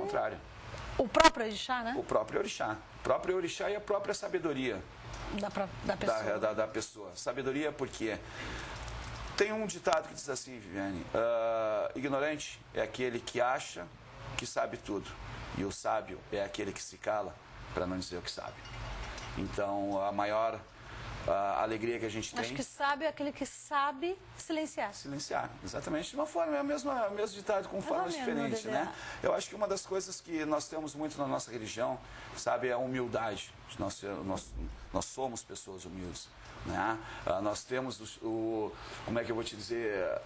contrário. O próprio orixá, né? O próprio orixá. O próprio orixá e a própria sabedoria Da pessoa. da pessoa. Sabedoria porque tem um ditado que diz assim, Viviane, ignorante é aquele que acha que sabe tudo. E o sábio é aquele que se cala para não dizer o que sabe. Então, a maior alegria que a gente tem... Acho que sábio é aquele que sabe silenciar. Silenciar, exatamente. De uma forma, é o mesmo ditado com formas diferentes, né? Eu acho que uma das coisas que nós temos muito na nossa religião, sabe, é a humildade. Nós somos pessoas humildes, né? Nós temos como é que eu vou te dizer...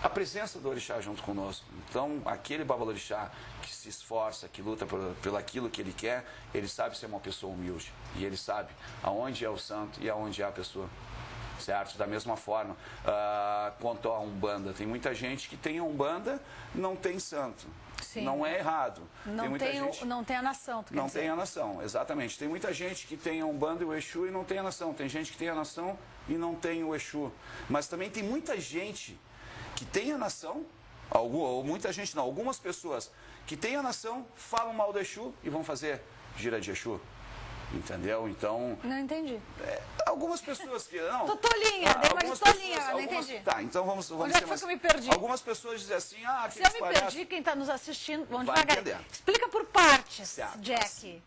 a presença do orixá junto conosco. Então, aquele babalorixá que se esforça, que luta pelo aquilo que ele quer, ele sabe ser uma pessoa humilde. E ele sabe aonde é o santo e aonde é a pessoa. Certo? Da mesma forma, quanto a Umbanda, tem muita gente que tem a Umbanda, não tem santo. Sim. Não é errado. Não tem a nação. Não tem a nação, exatamente. Tem muita gente que tem a Umbanda e o Exu e não tem a nação. Tem gente que tem a nação e não tem o Exu. Mas também tem muita gente que tem a nação, ou muita gente não, algumas pessoas que têm a nação, falam mal do Exu e vão fazer gira de Exu. Entendeu? Então... Não entendi. Algumas pessoas que... Não, tô tolinha, não entendi. Tá, então vamos onde é que foi que eu me perdi? Algumas pessoas dizem assim, se eu me perdi, quem está nos assistindo, vamos devagar. Entender. Explica por partes, certo. Jack.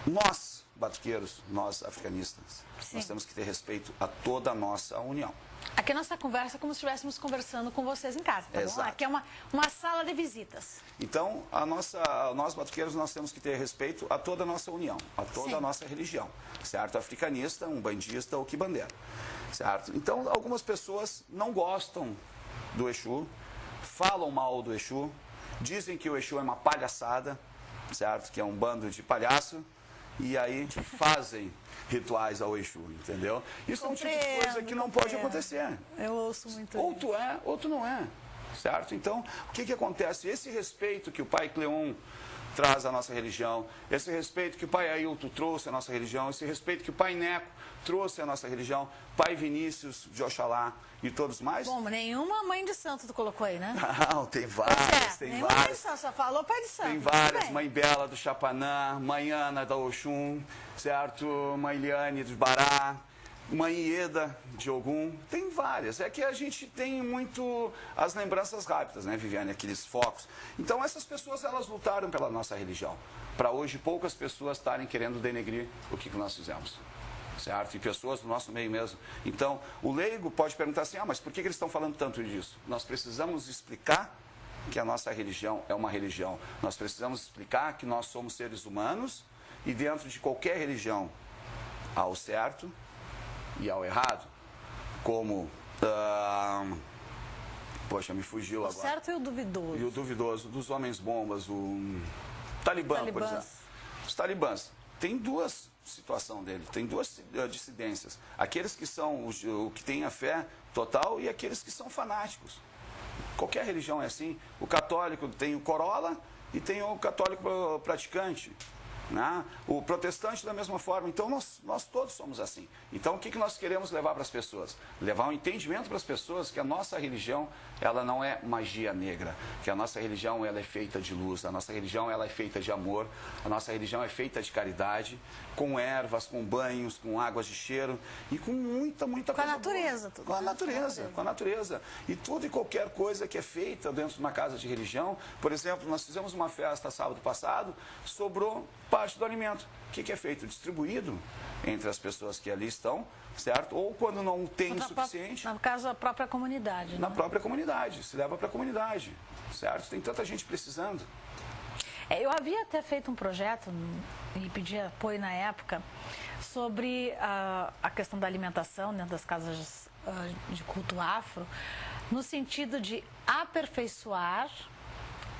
Nós, batuqueiros, nós africanistas, Sim. nós temos que ter respeito a toda a nossa união. Aqui a nossa conversa é como se estivéssemos conversando com vocês em casa, tá bom? Aqui é uma sala de visitas. Então, nós batuqueiros, nós temos que ter respeito a toda a nossa união, a toda a nossa religião, certo? Africanista, umbandista ou quibandeiro, certo? Então, algumas pessoas não gostam do Exu, falam mal do Exu, dizem que o Exu é uma palhaçada, certo? Que é um bando de palhaço. E aí fazem rituais ao Exu, entendeu? Isso é um tipo de coisa que não pode acontecer. Eu ouço muito isso. Ou tu é, ou tu não é, certo? Então, o que acontece? Esse respeito que o pai Cleon traz à nossa religião, esse respeito que o pai Ailton trouxe à nossa religião, esse respeito que o pai Neco trouxe à nossa religião, pai Vinícius de Oxalá e todos mais. Bom, nenhuma mãe de santo tu colocou aí, né? Não, tem várias, tem várias. Mãe de santo, só falou pai de santo. Tem várias, mãe Bela do Chapanã, mãe Ana da Oxum, certo? Mãe Liane do Bará, mãe Ieda de Ogum, tem várias. É que a gente tem muito as lembranças rápidas, né, Viviane, aqueles focos. Então essas pessoas, elas lutaram pela nossa religião. Para hoje, poucas pessoas estarem querendo denegrir o que nós fizemos. Certo? E pessoas do nosso meio mesmo. Então, o leigo pode perguntar assim, mas por que eles estão falando tanto disso? Nós precisamos explicar que a nossa religião é uma religião. Nós precisamos explicar que nós somos seres humanos e dentro de qualquer religião há o certo e ao errado. Como... poxa, me fugiu agora. O certo e o duvidoso. E o duvidoso, dos homens bombas, o Talibã, por exemplo. Os talibãs. Tem duas situações dele, tem duas dissidências. Aqueles que são o que têm a fé total e aqueles que são fanáticos. Qualquer religião é assim. O católico tem o corolla e tem o católico praticante. Né? O protestante da mesma forma. Então nós todos somos assim. Então o que nós queremos levar para as pessoas? Levar um entendimento para as pessoas que a nossa religião, ela não é magia negra, que a nossa religião, ela é feita de luz, a nossa religião, ela é feita de amor, a nossa religião é feita de caridade, com ervas, com banhos, com águas de cheiro e com muita coisa com a natureza, tudo. Com a natureza. E tudo e qualquer coisa que é feita dentro de uma casa de religião. Por exemplo, nós fizemos uma festa sábado passado, sobrou parte do alimento. O que é feito? Distribuído entre as pessoas que ali estão, certo? Ou quando não tem o suficiente... No caso, a própria comunidade. Na própria comunidade, se leva para a comunidade, certo? Tem tanta gente precisando. Eu havia até feito um projeto e pedi apoio na época sobre a questão da alimentação, né, das casas de culto afro, no sentido de aperfeiçoar,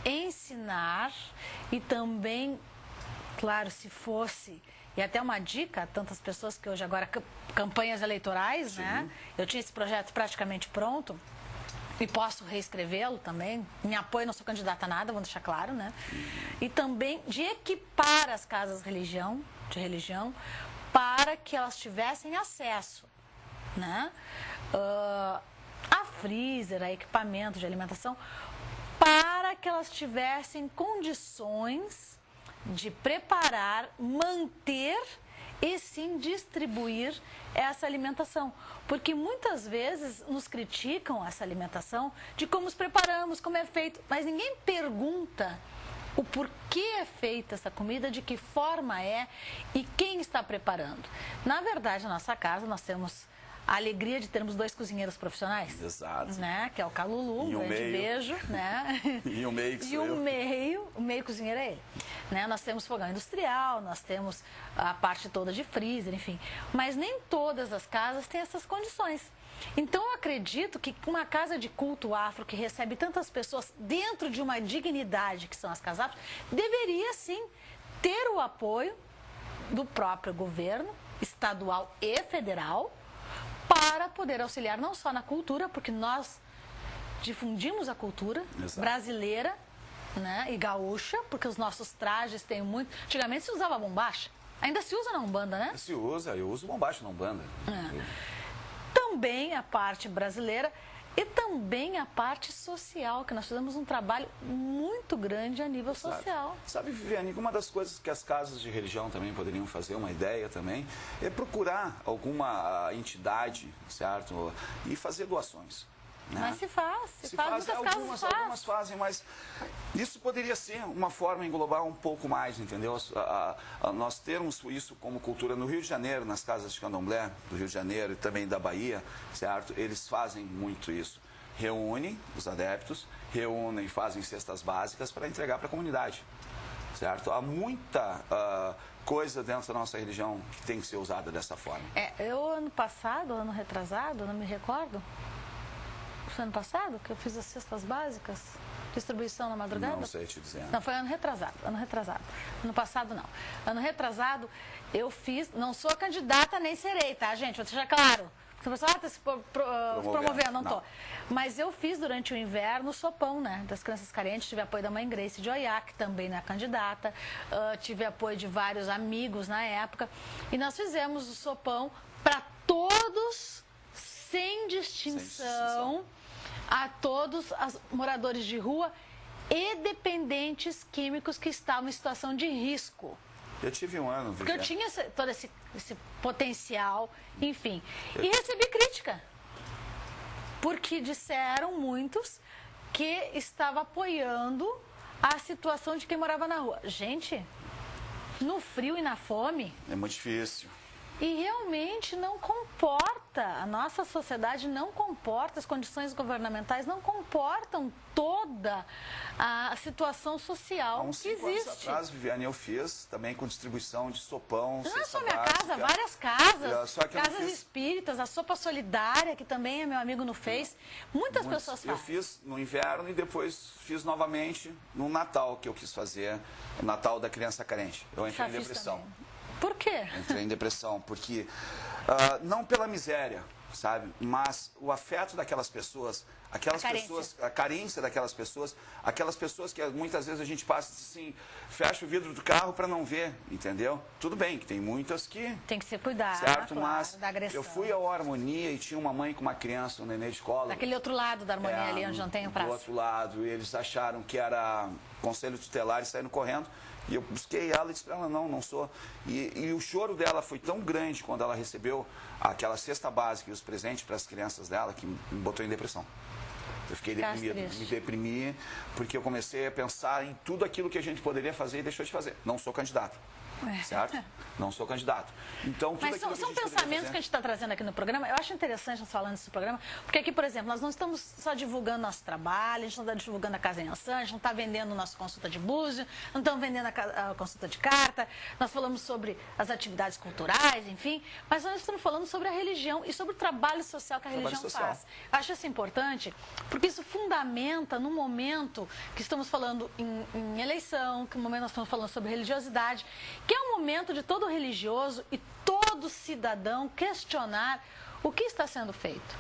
ensinar e também, claro, se fosse, e até uma dica a tantas pessoas que hoje agora, campanhas eleitorais, sim, né? Eu tinha esse projeto praticamente pronto e posso reescrevê-lo também. Me apoio, não sou candidata a nada, vou deixar claro, né? E também de equipar as casas de religião para que elas tivessem acesso, né? A freezer, a equipamento de alimentação para elas tivessem condições de preparar, manter e sim distribuir essa alimentação. Porque muitas vezes nos criticam essa alimentação de como os preparamos, como é feito, mas ninguém pergunta o porquê é feita essa comida, de que forma é e quem está preparando. Na verdade, na nossa casa nós temos a alegria de termos 2 cozinheiros profissionais. Exato. Né? Que é o Calulu, um grande beijo. Né? E o meio que sou eu. O meio cozinheiro é ele. Né? Nós temos fogão industrial, nós temos a parte toda de freezer, enfim. Mas nem todas as casas têm essas condições. Então, eu acredito que uma casa de culto afro que recebe tantas pessoas dentro de uma dignidade que são as casas afro, deveria sim ter o apoio do próprio governo estadual e federal para poder auxiliar não só na cultura, porque nós difundimos a cultura brasileira, né, e gaúcha, porque os nossos trajes têm muito... Antigamente se usava bombacha, ainda se usa na Umbanda, né? Se usa, eu uso bombacha na Umbanda. Também a parte brasileira e também a parte social, que nós fizemos um trabalho muito grande a nível social. Sabe, Viviane, uma das coisas que as casas de religião também poderiam fazer, uma ideia também, é procurar alguma entidade, certo? E fazer doações. Né? Mas se faz, muitas algumas fazem, mas isso poderia ser uma forma de englobar um pouco mais, entendeu? Nós termos isso como cultura no Rio de Janeiro, nas casas de candomblé do Rio de Janeiro e também da Bahia, certo? Eles fazem muito isso. Reúnem os adeptos, reúnem, fazem cestas básicas para entregar para a comunidade, certo? Há muita coisa dentro da nossa religião que tem que ser usada dessa forma. Eu ano passado, ano retrasado, não me recordo, foi ano passado que eu fiz as cestas básicas, distribuição na madrugada? Não sei te dizendo. Não, foi ano retrasado. Ano passado não. Ano retrasado eu fiz, não sou candidata nem serei, tá, gente? Vou deixar claro. Você pessoal está se promovendo, não tô. Mas eu fiz durante o inverno o sopão, né, das crianças carentes, tive apoio da mãe Grace de Oiá, que também não é candidata, tive apoio de vários amigos na época, e nós fizemos o sopão para todos, sem distinção, a todos os moradores de rua e dependentes químicos que estavam em situação de risco. Eu tive um ano, porque eu tinha todo esse potencial, enfim. E recebi crítica. Porque disseram muitos que estava apoiando a situação de quem morava na rua. Gente, no frio e na fome... É muito difícil. E realmente não comporta, a nossa sociedade não comporta, as condições governamentais não comportam toda a situação social que existe. Há uns 5 anos atrás, Viviane, eu fiz também com distribuição de sopão, não é só minha casa, várias casas, casas fiz... espíritas, a Sopa Solidária, que também é meu amigo no Face, muitas pessoas fazem. Eu fiz no inverno e depois fiz novamente no Natal, que eu quis fazer, o Natal da criança carente. Eu entrei em depressão. Por quê? Entrei em depressão, porque não pela miséria, sabe? Mas o afeto daquelas pessoas, a carência daquelas pessoas, aquelas pessoas que muitas vezes a gente passa assim, fecha o vidro do carro para não ver, entendeu? Tudo bem que tem muitas que... Tem que ser cuidado, certo? Claro, mas da agressão. Eu fui ao Harmonia e tinha uma mãe com uma criança, um nenê de colo. Daquele outro lado da Harmonia ali, onde não tem o prazo. Do outro lado, e eles acharam que era conselho tutelar e saíram correndo. E eu busquei ela e disse para ela, não sou. E o choro dela foi tão grande quando ela recebeu aquela cesta básica e os presentes para as crianças dela, que me botou em depressão. Eu fiquei deprimido, me deprimi, porque eu comecei a pensar em tudo aquilo que a gente poderia fazer e deixou de fazer. Não sou candidato. Certo? Não sou candidato. Então, tudo mas são pensamentos que a gente está trazendo aqui no programa. Eu acho interessante nós falando desse programa, porque aqui, por exemplo, nós não estamos só divulgando nosso trabalho, a gente não está divulgando a Casa em Ançã, a gente não está vendendo nossa consulta de búzio, não estamos vendendo a consulta de carta, nós falamos sobre as atividades culturais, enfim, mas nós estamos falando sobre a religião e sobre o trabalho social que a religião faz. Eu acho isso importante, porque isso fundamenta no momento que estamos falando em eleição, que no momento nós estamos falando sobre religiosidade, que é um momento de todo religioso e todo cidadão questionar o que está sendo feito.